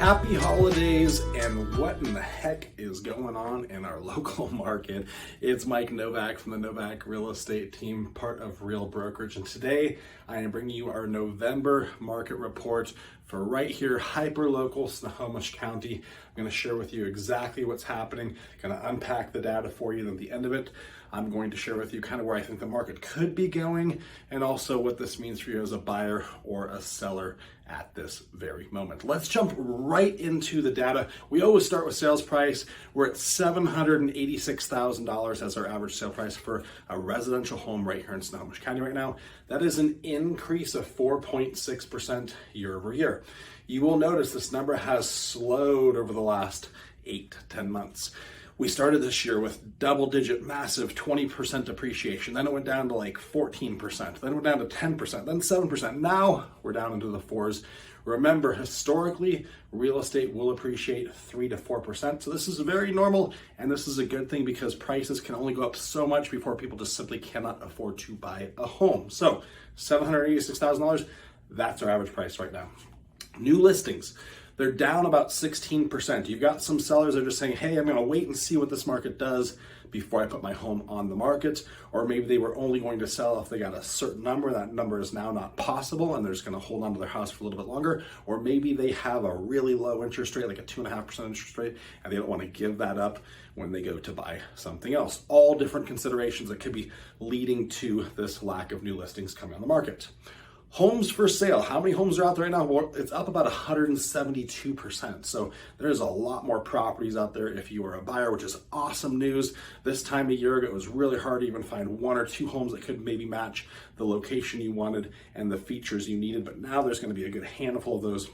Happy holidays, and what in the heck is going on in our local market? It's Mike Novak from the Novak Real Estate team, part of Real Brokerage, and today I am bringing you our November market report for right here, hyper-local Snohomish County. I'm going to share with you exactly what's happening, going to unpack the data for you, and at the end of it, I'm going to share with you kind of where I think the market could be going and also what this means for you as a buyer or a seller at this very moment. Let's jump right into the data. We always start with sales price. We're at $786,000 as our average sale price for a residential home right here in Snohomish County right now. That is an increase of 4.6% year over year. You will notice this number has slowed over the last 8 to 10 months. We started this year with double-digit, massive 20% appreciation. Then it went down to like 14%. Then it went down to 10%, then 7%. Now we're down into the 4s. Remember, historically, real estate will appreciate 3 to 4%. So this is very normal, and this is a good thing because prices can only go up so much before people just simply cannot afford to buy a home. So $786,000, that's our average price right now. New listings. They're down about 16%. You've got some sellers that are just saying, hey, I'm going to wait and see what this market does before I put my home on the market. Or maybe they were only going to sell if they got a certain number. That number is now not possible and they're just going to hold on to their house for a little bit longer. Or maybe they have a really low interest rate, like a 2.5% interest rate, and they don't want to give that up when they go to buy something else. All different considerations that could be leading to this lack of new listings coming on the market. Homes for sale. How many homes are out there right now? Well, it's up about 172%. So there's a lot more properties out there if you are a buyer, which is awesome news. This time a year ago, it was really hard to even find 1 or 2 homes that could maybe match the location you wanted and the features you needed. But now there's going to be a good handful of those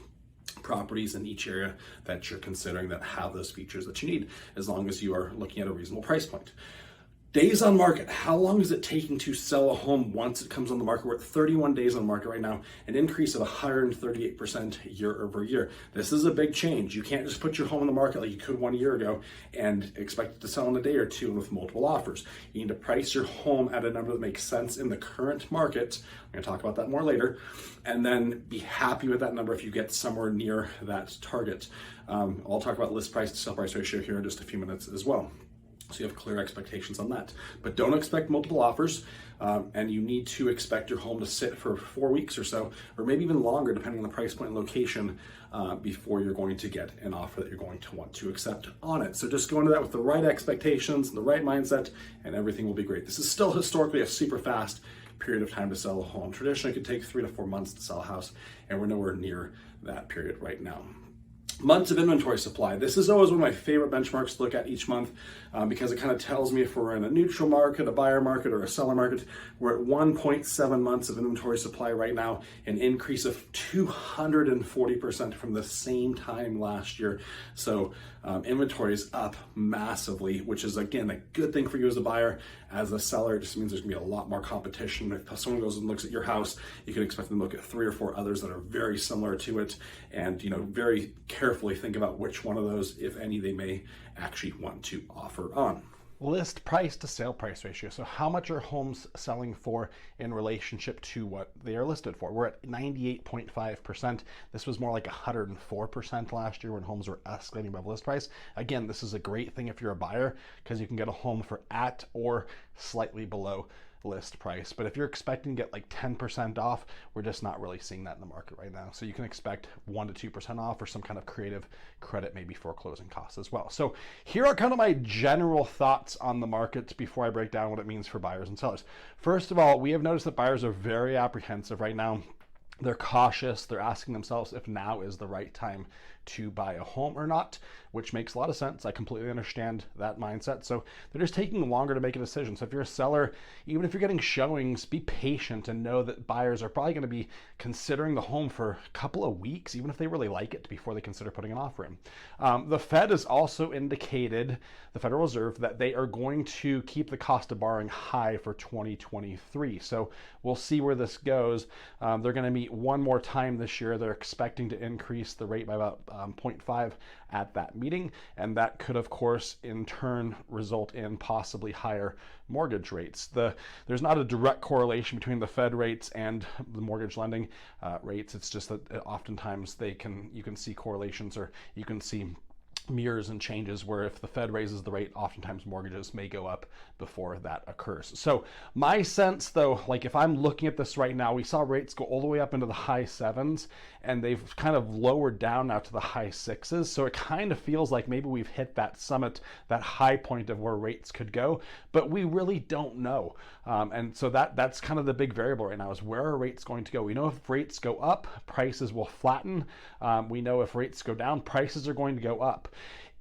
properties in each area that you're considering that have those features that you need, as long as you are looking at a reasonable price point. Days on market. How long is it taking to sell a home once it comes on the market? We're at 31 days on the market right now, an increase of 138% year over year. This is a big change. You can't just put your home on the market like you could 1 year ago and expect it to sell in a day or two with multiple offers. You need to price your home at a number that makes sense in the current market. I'm going to talk about that more later. And then be happy with that number if you get somewhere near that target. I'll talk about list price to sell price ratio here in just a few minutes as well, so you have clear expectations on that. But don't expect multiple offers, and you need to expect your home to sit for 4 weeks or so, or maybe even longer, depending on the price point and location, before you're going to get an offer that you're going to want to accept on it. So just go into that with the right expectations, the right mindset, and everything will be great. This is still historically a super fast period of time to sell a home. Traditionally, it could take 3 to 4 months to sell a house, and we're nowhere near that period right now. Months of inventory supply. This is always one of my favorite benchmarks to look at each month because it kind of tells me if we're in a neutral market, a buyer market, or a seller market. We're at 1.7 months of inventory supply right now, an increase of 240% from the same time last year. So inventory is up massively, which is, again, a good thing for you as a buyer. As a seller, it just means there's gonna be a lot more competition. If someone goes and looks at your house, you can expect them to look at 3 or 4 others that are very similar to it, and very carefully think about which one of those, if any, they may actually want to offer on. List price to sale price ratio. So how much are homes selling for in relationship to what they are listed for? We're at 98.5%. This was more like 104% last year when homes were escalating above list price. Again, this is a great thing if you're a buyer because you can get a home for at or slightly below list price. But if you're expecting to get like 10% off, we're just not really seeing that in the market right now. So you can expect 1 to 2% off or some kind of creative credit, maybe for closing costs as well. So here are kind of my general thoughts on the market before I break down what it means for buyers and sellers. First of all, we have noticed that buyers are very apprehensive right now. They're cautious. They're asking themselves if now is the right time to buy a home or not, which makes a lot of sense. I completely understand that mindset. So they're just taking longer to make a decision. So if you're a seller, even if you're getting showings, be patient and know that buyers are probably going to be considering the home for a couple of weeks, even if they really like it, before they consider putting an offer in. The Fed has also indicated, the Federal Reserve, that they are going to keep the cost of borrowing high for 2023. So we'll see where this goes. They're going to meet one more time this year. They're expecting to increase the rate by about 0.5 at that meeting, and that could, of course, in turn result in possibly higher mortgage rates. There's not a direct correlation between the Fed rates and the mortgage lending rates. It's just that oftentimes you can see correlations, or you can see mirrors and changes where if the Fed raises the rate, oftentimes mortgages may go up before that occurs. So my sense though, like if I'm looking at this right now, we saw rates go all the way up into the high 7s, and they've kind of lowered down now to the high 6s. So it kind of feels like maybe we've hit that summit, that high point of where rates could go, but we really don't know. And so that's kind of the big variable right now, is where are rates going to go? We know if rates go up, prices will flatten. We know if rates go down, prices are going to go up.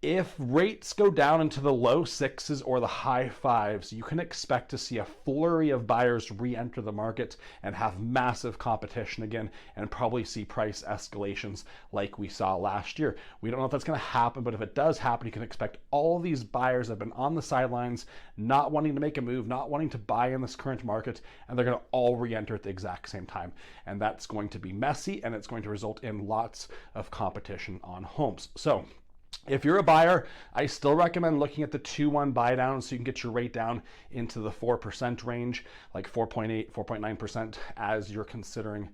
If rates go down into the low 6s or the high 5s, you can expect to see a flurry of buyers re-enter the market and have massive competition again, and probably see price escalations like we saw last year. We don't know if that's going to happen, but if it does happen, you can expect all these buyers that have been on the sidelines, not wanting to make a move, not wanting to buy in this current market, and they're going to all re-enter at the exact same time. And that's going to be messy, and it's going to result in lots of competition on homes. So if you're a buyer, I still recommend looking at the 2-1 buy down, so you can get your rate down into the 4% range, like 4.8, 4.9%, as you're considering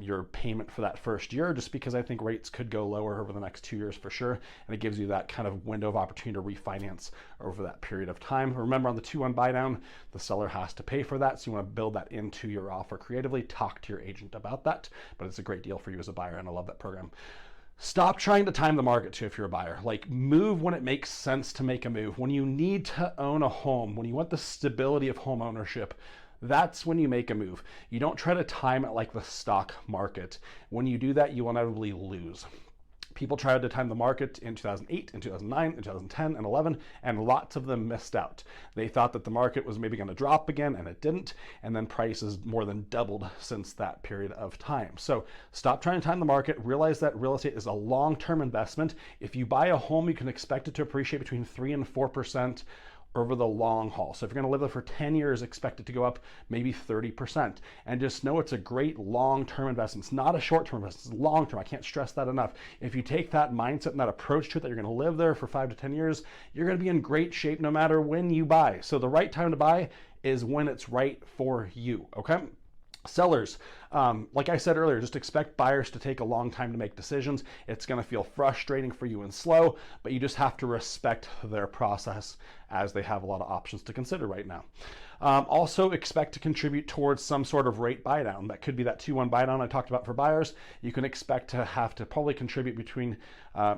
your payment for that first year, just because I think rates could go lower over the next 2 years for sure. And it gives you that kind of window of opportunity to refinance over that period of time. Remember, on the 2-1 buy down, the seller has to pay for that. So you want to build that into your offer creatively. Talk to your agent about that, but it's a great deal for you as a buyer, and I love that program. Stop trying to time the market too if you're a buyer. Like, move when it makes sense to make a move. When you need to own a home, when you want the stability of home ownership, that's when you make a move. You don't try to time it like the stock market. When you do that, you will inevitably lose. People tried to time the market in 2008, in 2009, in 2010, and 11, and lots of them missed out. They thought that the market was maybe going to drop again, and it didn't, and then prices more than doubled since that period of time. So stop trying to time the market. Realize that real estate is a long-term investment. If you buy a home, you can expect it to appreciate between 3 and 4% over the long haul. So if you're going to live there for 10 years, expect it to go up maybe 30%. And just know it's a great long-term investment. It's not a short-term investment, it's long-term. I can't stress that enough. If you take that mindset and that approach to it, that you're going to live there for 5 to 10 years, you're going to be in great shape no matter when you buy. So the right time to buy is when it's right for you, okay? Sellers, like I said earlier, just expect buyers to take a long time to make decisions. It's going to feel frustrating for you and slow, but you just have to respect their process, as they have a lot of options to consider right now. Also expect to contribute towards some sort of rate buy down. That could be that 2-1 buy down I talked about for buyers. You can expect to have to probably contribute between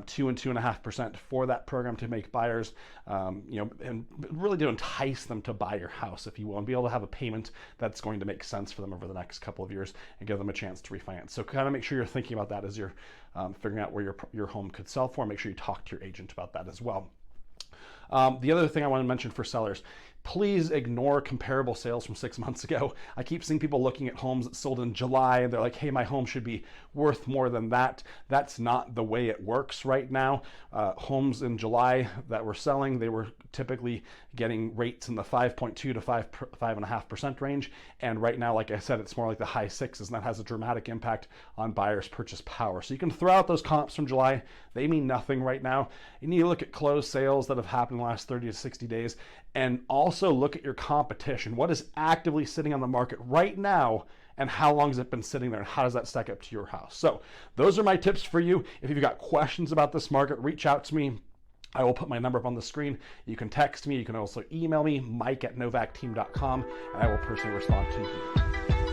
2 and 2.5% for that program to make buyers, and really to entice them to buy your house, if you will, and be able to have a payment that's going to make sense for them over the next couple of years and give them a chance to refinance. So kind of make sure you're thinking about that as you're figuring out where your home could sell for. Make sure you talk to your agent about that as well. The other thing I want to mention for sellers, please ignore comparable sales from 6 months ago. I keep seeing people looking at homes that sold in July, and they're like, hey, my home should be worth more than that. That's not the way it works right now. Homes in July that were selling, they were typically getting rates in the 5.2 to 5.5% range. And right now, like I said, it's more like the high 6s, and that has a dramatic impact on buyers' purchase power. So you can throw out those comps from July. They mean nothing right now. You need to look at closed sales that have happened in the last 30 to 60 days, and also look at your competition. What is actively sitting on the market right now, and how long has it been sitting there, and how does that stack up to your house? So those are my tips for you. If you've got questions about this market, reach out to me. I will put my number up on the screen. You can text me. You can also email me, mike@novacteam.com, and I will personally respond to you.